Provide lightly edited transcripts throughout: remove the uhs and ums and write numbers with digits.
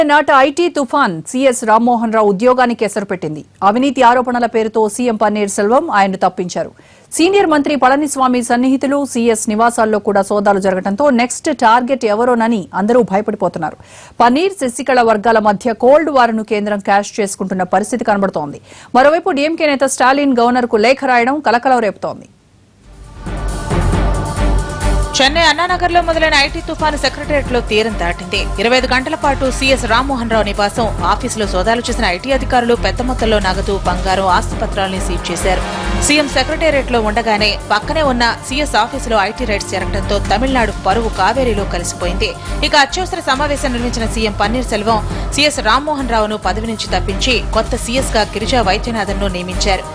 నాటి ఐటీ తుఫాన్ సీఎస్ రామ్మోహన్ రావు ఉద్యోగానికి ఎసరు పెట్టింది. అవినీతి ఆరోపణల పేరుతో సీఎం పన్నీర్ సెల్వం ఆయన్ను తప్పించారు. సీనియర్ మంత్రి పళనిస్వామి సన్నిహితులు సీఎస్ నివాసాల్లో కూడా సోదాలు జరగడంతో నెక్స్ట్ టార్గెట్ ఎవరోనని అందరూ భయపడిపోతున్నారు. పన్నీర్, శశికళ వర్గాల మధ్య కోల్డ్ వార్ను కేంద్రం క్యాష్ చేసుకుంటున్న పరిస్థితి కనబడుతోంది. మరోవైపు డీఎంకే నేత స్టాలిన్ గవర్నర్కు లేఖ రాయడం కలకలం రేపుతోంది. చెన్నై అన్నానగర్లో మొదలైన ఐటీ తుఫాను సెక్రటరియట్ లో తీరం దాటింది. 25 గంటల పాటు సీఎస్ రామ్మోహన్ రావు నివాసం, ఆఫీసులో సోదాలు చేసిన ఐటీ అధికారులు పెద్ద మొత్తంలో నగదు, బంగారం, ఆస్తిపత్రాలను సీజ్ చేశారు. సీఎం సెక్రటరియట్ లో ఉండగానే పక్కనే ఉన్న సీఎస్ ఆఫీసులో ఐటీ రైడ్స్ జరగడంతో తమిళనాడు పరువు కావేరీలో కలిసిపోయింది. ఇక అత్యవసర సమావేశం నిర్వహించిన సీఎం పన్నీర్ సెల్వం సీఎస్ రామ్మోహన్ రావును పదవి నుంచి తప్పించి కొత్త సీఎస్ గా గిరిజా వైద్యనాథన్ ను నియమించారు.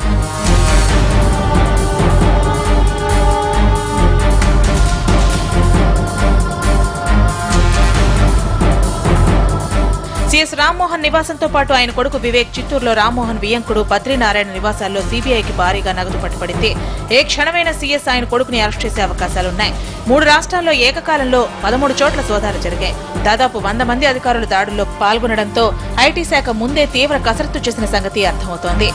సీఎస్ రామ్మోహన్ నివాసంతో పాటు ఆయన కొడుకు వివేక్, చిత్తూరులో రామ్మోహన్ వియంకుడు బద్రీనారాయణ నివాసాల్లో సీబీఐకి భారీగా నగదు పట్టుబడింది. ఏ క్షణమైన సీఎస్ ఆయన కొడుకుని అరెస్ట్ చేసే అవకాశాలున్నాయి. 3 రాష్ట్రాల్లో ఏకకాలంలో 13 చోట్ల సోదాలు జరిగాయి. దాదాపు 100 మంది అధికారులు దాడుల్లో పాల్గొనడంతో ఐటీ శాఖ ముందే తీవ్ర కసరత్తు చేసిన సంగతి అర్థమవుతోంది.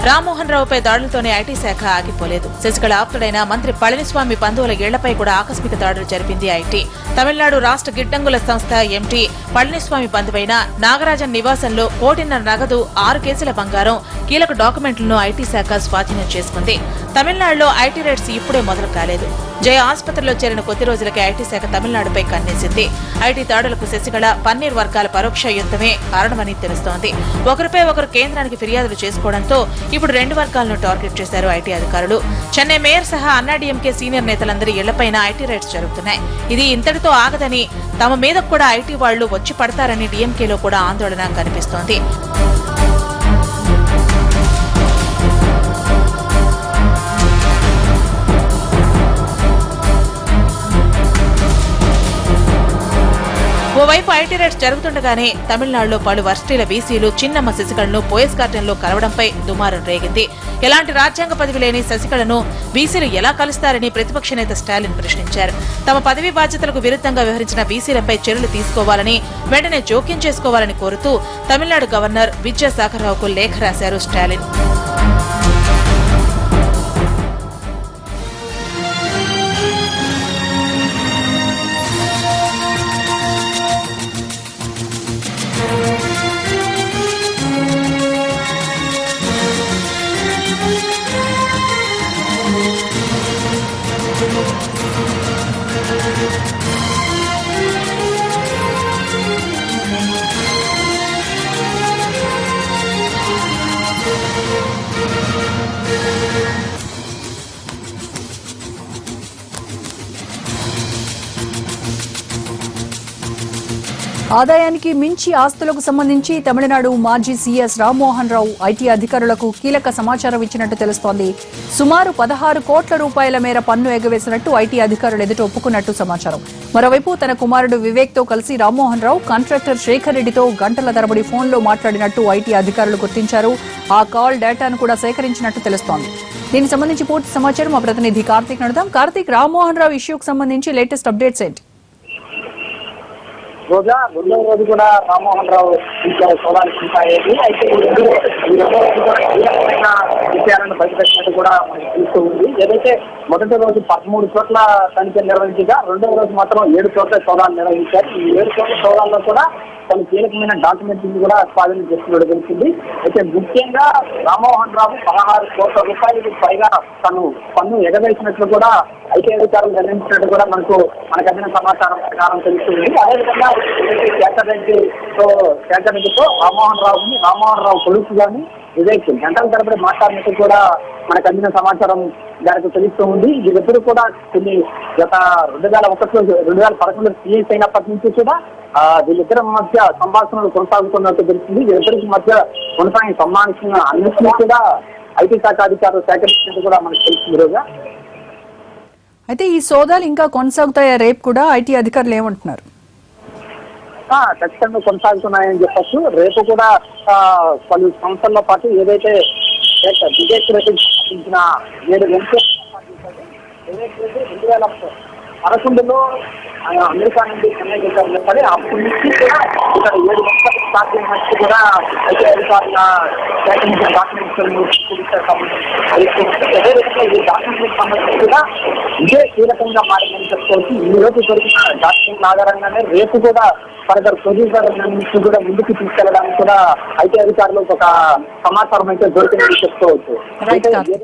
రామ్మోహన్ రావుపై దాడులతోనే ఐటీ శాఖ ఆగిపోలేదు. శశికళ ఆప్తుడైన మంత్రి పళనిస్వామి బంధువుల ఇళ్లపై కూడా ఆకస్మిక దాడులు జరిపింది ఐటీ. తమిళనాడు రాష్ట్ర గిడ్డంగుల సంస్థ ఎంటీ పళనిస్వామి బంధువైన నాగరాజన్ నివాసంలో 1.5 కోటి నగదు, 6 కేసుల బంగారం, కీలక డాక్యుమెంట్లను ఐటీ శాఖ స్వాధీనం చేసుకుంది. తమిళనాడులో ఐటీ రైడ్స్ ఇప్పుడే మొదలు కాలేదు. జయ ఆసుపత్రిలో చేరిన కొద్ది రోజులకే ఐటీ శాఖ తమిళనాడుపై కన్నేసింది. ఐటీ దాడులకు శశికళ, పన్నీర్ వర్గాల పరోక్ష యుద్ధమే కారణమని తెలుస్తోంది. ఒకరిపై ఒకరు కేంద్రానికి ఫిర్యాదులు చేసుకోవడంతో ఇప్పుడు 2 వర్గాలను టార్గెట్ చేశారు ఐటీ అధికారులు. చెన్నై మేయర్ సహా అన్నాడీఎంకే సీనియర్ నేతలందరి ఇళ్లపైన ఐటీ రైడ్స్ జరుగుతున్నాయి. ఇది ఇంతటితో ఆగదని, తమ మీద కూడా ఐటీ వాళ్లు వచ్చి పడతారని డీఎంకేలో కూడా ఆందోళన కనిపిస్తోంది. ఓవైపు ఐటీ రైడ్స్ జరుగుతుండగానే తమిళనాడులో పలు వర్సిటీల వీసీలు చిన్నమ్మ శశికళను పోయస్ గార్డెన్ లో కలవడంపై దుమారం రేగింది. ఎలాంటి రాజ్యాంగ పదవి లేని శశికళను వీసీలు ఎలా కలుస్తారని ప్రతిపక్ష నేత స్టాలిన్ ప్రశ్నించారు. తమ పదవీ బాధ్యతలకు విరుద్ధంగా వ్యవహరించిన వీసీలపై చర్యలు తీసుకోవాలని, వెంటనే జోక్యం చేసుకోవాలని కోరుతూ తమిళనాడు గవర్నర్ విద్యాసాగర్ రావుకు లేఖ రాశారు స్టాలిన్. ఆదాయానికి మించి ఆస్తులకు సంబంధించి తమిళనాడు మాజీ సీఎస్ రామ్మోహన్ రావు ఐటీ అధికారులకు కీలక సమాచారం ఇచ్చినట్టు తెలుస్తోంది. సుమారు 16 కోట్ల రూపాయల మేర పన్ను ఎగవేసినట్టు ఐటీ అధికారులు ఎదుట ఒప్పుకున్నట్టు సమాచారం. మరోవైపు తన కుమారుడు వివేక్ తో కలిసి రామ్మోహన్ రావు కాంట్రాక్టర్ శేఖర్ రెడ్డితో గంటల తరబడి ఫోన్లో మాట్లాడినట్టు ఐటీ అధికారులు గుర్తించారు. ఆ కాల్ డేటాను కూడా సేకరించినట్టు తెలుస్తోంది. దీనికి సంబంధించి పూర్తి సమాచారం మా ప్రతినిధి కార్తీక్ నడుదాం. కార్తీక్, రామ్మోహన్ రావు ఇష్యూకు సంబంధించి లేటెస్ట్ అప్డేట్స్ ఏంటి? రోజా 2వ రోజు కూడా రామ్మోహన్ రావు ఇంకా సోదాలు కొనసాగేది. అయితే ఈ 2వ రోజు కూడా కీలకమైన విషయాలను బయటపెట్టినట్టు కూడా మనకు తెలుస్తూ ఉంది. ఏదైతే మొదటి రోజు 13 చోట్ల తనిఖీలు నిర్వహించగా 2వ రోజు మాత్రం 7 చోట్ల సోదాలు నిర్వహించారు. ఈ 7 చోట్ల సోదాల్లో కూడా కొన్ని కీలకమైన డాక్యుమెంట్స్ కూడా స్వాధీనం చేస్తున్నట్టు తెలిసింది. అయితే ముఖ్యంగా రామ్మోహన్ రావు 16 కోట్ల రూపాయలకు పైగా తను పన్ను ఎగవేసినట్లు కూడా ఐటీ అధికారులు నిర్ణయించినట్టు కూడా మనకు అందిన సమాచారం ప్రకారం తెలుస్తుంది. అదేవిధంగా శేఖర్ రెడ్డితో రామ్మోహన్ రావు కొడుకు గాని వివేక్ గంటల తరబడి మాట్లాడినట్టు కూడా మనకు అందిన సమాచారం దానికి తెలుస్తూ ఉంది. వీరిద్దరూ కూడా కొన్ని గత 2011 సీఎస్ అయినప్పటి నుంచి కూడా వీళ్ళిద్దరి మధ్య సంభాషణలు కొనసాగుతున్నట్టు తెలుస్తుంది. వీరిద్దరికి మధ్య కొనసాగి సంబంధించిన అన్నింటినీ కూడా ఐటీ శాఖ అధికారులు సేకరించినట్టు కూడా మనకు తెలుస్తుంది. రోజా, అయితే ఈ సోదాలు ఇంకా కొనసాగుతాయా? రేపు కూడా ఐటీ అధికారులు ఏమంటున్నారు? ఖచ్చితంగా కొనసాగుతున్నాయని చెప్పచ్చు. రేపు కూడా పలు సంస్థల్లో పాటు ఏదైతే వివేక్ రెడ్డి స్థాపించిన 7 వివేక్ రెడ్డి 2011లో అమెరికా నుండి చెన్నై చేశారు. సరే అప్పటి నుంచి కూడా ఇక్కడ 7 వంశలు స్టార్ట్ చేసినట్టు కూడా అయితే అధికారుల సేకరించిన డాక్యుమెంట్స్ అదేవిధంగా ఈ డాక్యుమెంట్ సంబంధించి కూడా ఇదే కీలకంగా మారిందని చెప్పుకోవచ్చు. ఈ రోజు దొరికిన డాక్యుమెంట్ ఆధారంగానే రేపు కూడా ఫర్దర్ ప్రొడ్యూసర్ నుంచి కూడా ముందుకు తీసుకెళ్లడానికి కూడా ఐటీ అధికారులకు ఒక సమాచారం అయితే దొరికిందని చెప్పుకోవచ్చు. రైట్ అయితే